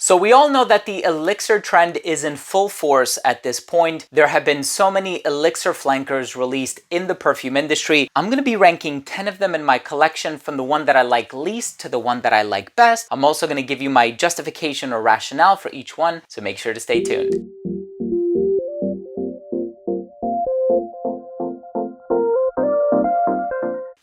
So we all know that the elixir trend is in full force at this point. There have been so many elixir flankers released in the perfume industry. I'm going to be ranking 10 of them in my collection from the one that I like least to the one that I like best. I'm also going to give you my justification or rationale for each one, so make sure to stay tuned.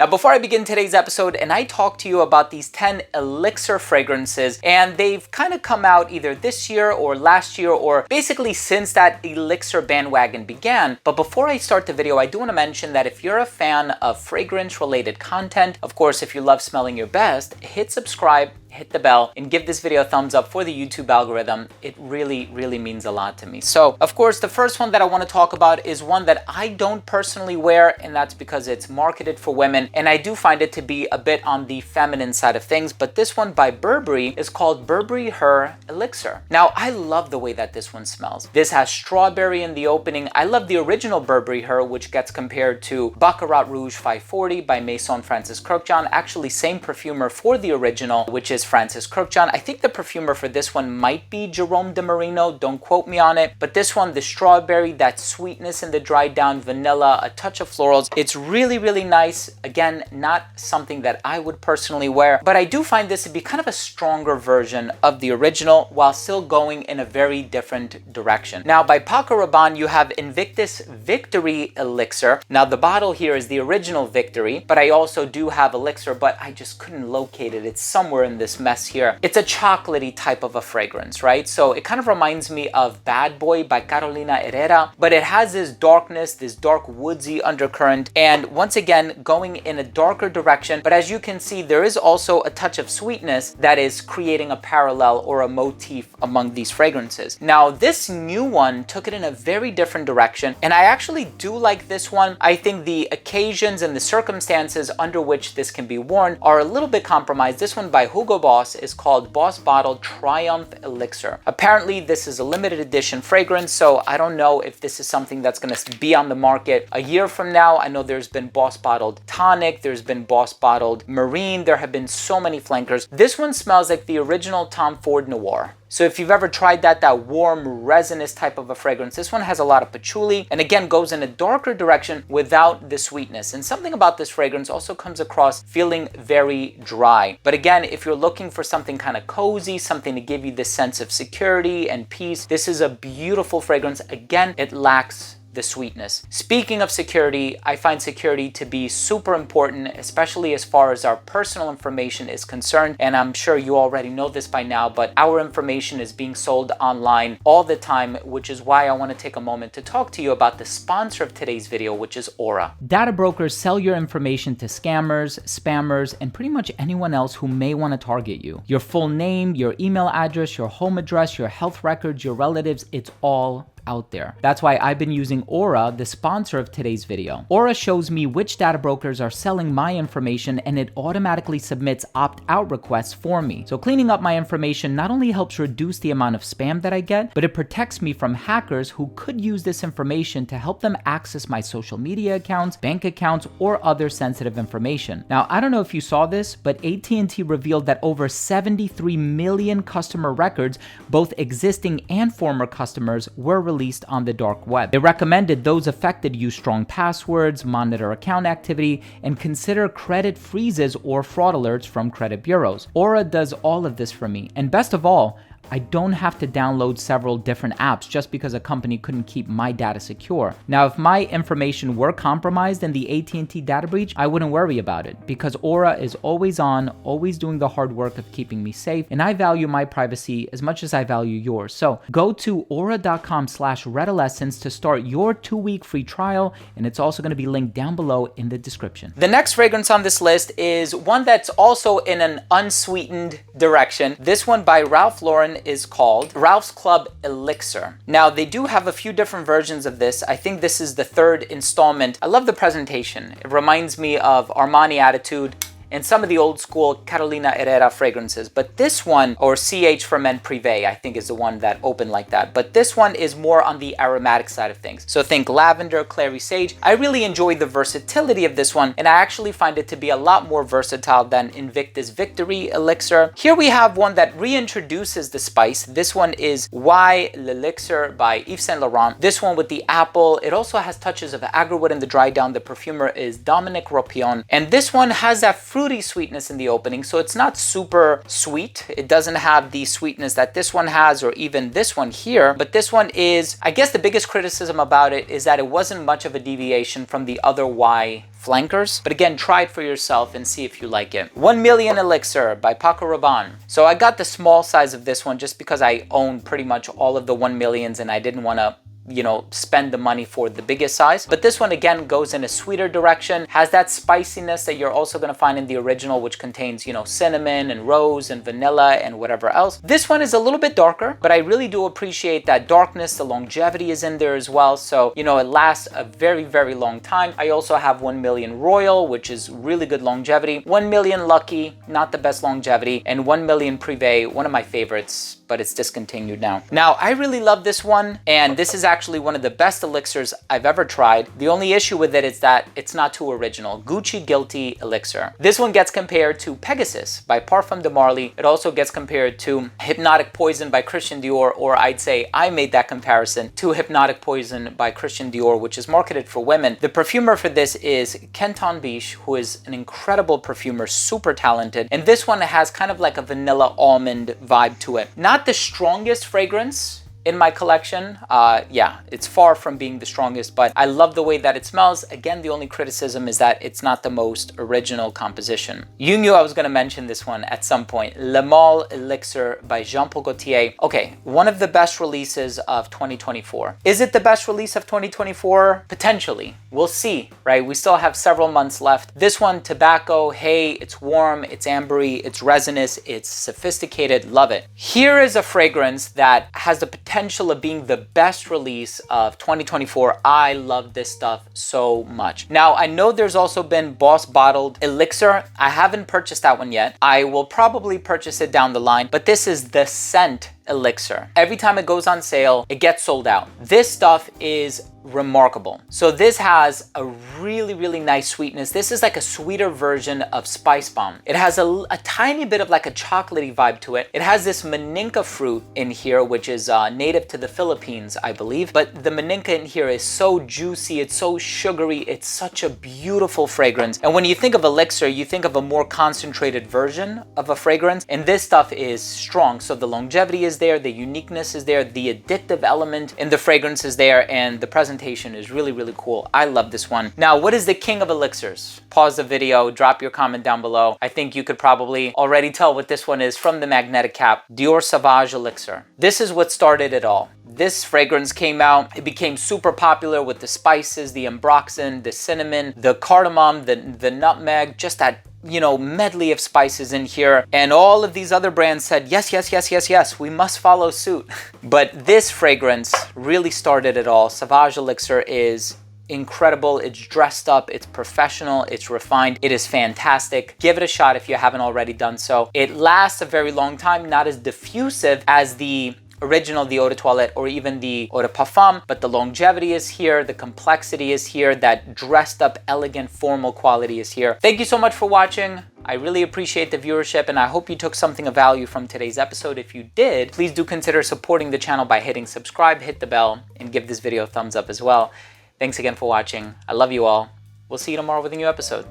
Now, before I begin today's episode and I talk to you about these 10 elixir fragrances, and they've kind of come out either this year or last year or basically since that elixir bandwagon began. But before I start the video, I do want to mention that if you're a fan of fragrance related content, of course, if you love smelling your best, hit subscribe, hit the bell, and give this video a thumbs up for the YouTube algorithm. It really means a lot to me. So, of course, the first one that I want to talk about is one that I don't personally wear, and that's because it's marketed for women, and I do find it to be a bit on the feminine side of things. But this one by Burberry is called Burberry Her Elixir. Now, I love the way that this one smells. This has strawberry in the opening. I love the original Burberry Her, which gets compared to Baccarat Rouge 540 by Maison Francis Kurkdjian. Actually, same perfumer for the original, which is Francis Kurkdjian. I think the perfumer for this one might be Jerome de Marino, don't quote me on it, but this one, the strawberry, that sweetness in the dried down vanilla, a touch of florals, it's really nice. Again, not something that I would personally wear, but I do find this to be kind of a stronger version of the original while still going in a very different direction. Now, by Paco Rabanne, you have Invictus Victory Elixir. Now, the bottle here is the original Victory, but I also do have Elixir, but I just couldn't locate it. It's somewhere in this mess here. It's a chocolatey type of a fragrance, right? So it kind of reminds me of Bad Boy by Carolina Herrera, but it has this darkness, this dark woodsy undercurrent, and once again, going in a darker direction. But as you can see, there is also a touch of sweetness that is creating a parallel or a motif among these fragrances. Now, this new one took it in a very different direction, and I actually do like this one. I think the occasions and the circumstances under which this can be worn are a little bit compromised. This one by Hugo Boss is called Boss Bottle Triumph Elixir. Apparently, this is a limited edition fragrance, so I don't know if this is something that's going to be on the market a year from now. I know there's been Boss Bottled Tonic, there's been Boss Bottled Marine, there have been so many flankers. This one smells like the original Tom Ford Noir. So if you've ever tried that warm, resinous type of a fragrance, this one has a lot of patchouli and again goes in a darker direction without the sweetness. And something about this fragrance also comes across feeling very dry. But again, if you're looking for something kind of cozy, something to give you this sense of security and peace, this is a beautiful fragrance. Again, it lacks the sweetness. Speaking of security, I find security to be super important, especially as far as our personal information is concerned. And I'm sure you already know this by now, but our information is being sold online all the time, which is why I want to take a moment to talk to you about the sponsor of today's video, which is Aura. Data brokers sell your information to scammers, spammers, and pretty much anyone else who may want to target you. Your full name, your email address, your home address, your health records, your relatives, it's all out there. That's why I've been using Aura, the sponsor of today's video. Aura shows me which data brokers are selling my information, and it automatically submits opt-out requests for me. So cleaning up my information not only helps reduce the amount of spam that I get, but it protects me from hackers who could use this information to help them access my social media accounts, bank accounts, or other sensitive information. Now, I don't know if you saw this, but AT&T revealed that over 73 million customer records, both existing and former customers, were released on the dark web. They recommended those affected use strong passwords, monitor account activity, and consider credit freezes or fraud alerts from credit bureaus. Aura does all of this for me. And best of all, I don't have to download several different apps just because a company couldn't keep my data secure. Now, if my information were compromised in the AT&T data breach, I wouldn't worry about it because Aura is always on, always doing the hard work of keeping me safe, and I value my privacy as much as I value yours. So go to aura.com/redolessence to start your 2-week free trial, and it's also going to be linked down below in the description. The next fragrance on this list is one that's also in an unsweetened direction. This one by Ralph Lauren is called Ralph's Club Elixir. Now, they do have a few different versions of this. I think this is the third installment. I love the presentation. It reminds me of Armani Attitude and some of the old school Carolina Herrera fragrances. But this one, or CH for Men Privé, I think is the one that opened like that. But this one is more on the aromatic side of things. So think lavender, clary sage. I really enjoy the versatility of this one, and I actually find it to be a lot more versatile than Invictus Victory Elixir. Here we have one that reintroduces the spice. This one is Y L'Elixir by Yves Saint Laurent. This one with the apple. It also has touches of agarwood in the dry down. The perfumer is Dominique Ropion. And this one has that fruity sweetness in the opening, so it's not super sweet. It doesn't have the sweetness that this one has, or even this one here. But this one is, I guess the biggest criticism about it is that it wasn't much of a deviation from the other Y flankers. But again, try it for yourself and see if you like it. 1 Million Elixir by Paco Rabanne. So I got the small size of this one just because I own pretty much all of the 1 millions and I didn't want to, you know, spend the money for the biggest size. But this one again goes in a sweeter direction, has that spiciness that you're also going to find in the original, which contains, you know, cinnamon and rose and vanilla and whatever else. This one is a little bit darker, but I really do appreciate that darkness. The longevity is in there as well, so you know, it lasts a very, very long time. I also have 1 Million Royal, which is really good longevity. 1 Million Lucky, not the best longevity, and 1 Million Privé, one of my favorites, but it's discontinued now. Now, I really love this one, and this is actually one of the best elixirs I've ever tried. The only issue with it is that it's not too original. Gucci Guilty Elixir. This one gets compared to Pegasus by Parfum de Marly. It also gets compared to Hypnotic Poison by Christian Dior, or I'd say I made that comparison to Hypnotic Poison by Christian Dior, which is marketed for women. The perfumer for this is Kenton Biche, who is an incredible perfumer, super talented. And this one has kind of like a vanilla almond vibe to it. Not the strongest fragrance in my collection. Yeah, it's far from being the strongest, but I love the way that it smells. Again, the only criticism is that it's not the most original composition. You knew I was going to mention this one at some point. Le Male Elixir by Jean Paul Gaultier. Okay, one of the best releases of 2024. Is it the best release of 2024? Potentially. We'll see, right? We still have several months left. This one, tobacco, hey, it's warm, it's ambery, it's resinous, it's sophisticated, love it. Here is a fragrance that has the potential of being the best release of 2024. I love this stuff so much. Now, I know there's also been Boss Bottled Elixir. I haven't purchased that one yet. I will probably purchase it down the line, but this is the Scent Elixir. Every time it goes on sale, it gets sold out. This stuff is remarkable. So this has a really, really nice sweetness. This is like a sweeter version of Spice Bomb. It has a tiny bit of like a chocolatey vibe to it. It has this maninka fruit in here, which is native to the Philippines, I believe. But the maninka in here is so juicy, it's so sugary, it's such a beautiful fragrance. And when you think of elixir, you think of a more concentrated version of a fragrance. And this stuff is strong. So the longevity is there, the uniqueness is there, the addictive element in the fragrance is there, and the presentation is really, really cool. I love this one. Now, what is the king of elixirs? Pause the video, drop your comment down below. I think you could probably already tell what this one is from the magnetic cap. Dior Sauvage Elixir. This is what started it all. This fragrance came out, it became super popular with the spices, the ambroxan, the cinnamon, the cardamom, the nutmeg, just that, you know, medley of spices in here. And all of these other brands said, yes, yes, yes, yes, yes, we must follow suit. But this fragrance really started it all. Sauvage Elixir is incredible. It's dressed up, it's professional, it's refined, it is fantastic. Give it a shot if you haven't already done so. It lasts a very long time, not as diffusive as the original, the eau de toilette, or even the eau de parfum, but the longevity is here, the complexity is here, that dressed up, elegant, formal quality is here. Thank you so much for watching. I really appreciate the viewership, and I hope you took something of value from today's episode. If you did, please do consider supporting the channel by hitting subscribe, hit the bell, and give this video a thumbs up as well. Thanks again for watching. I love you all. We'll see you tomorrow with a new episode.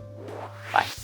Bye.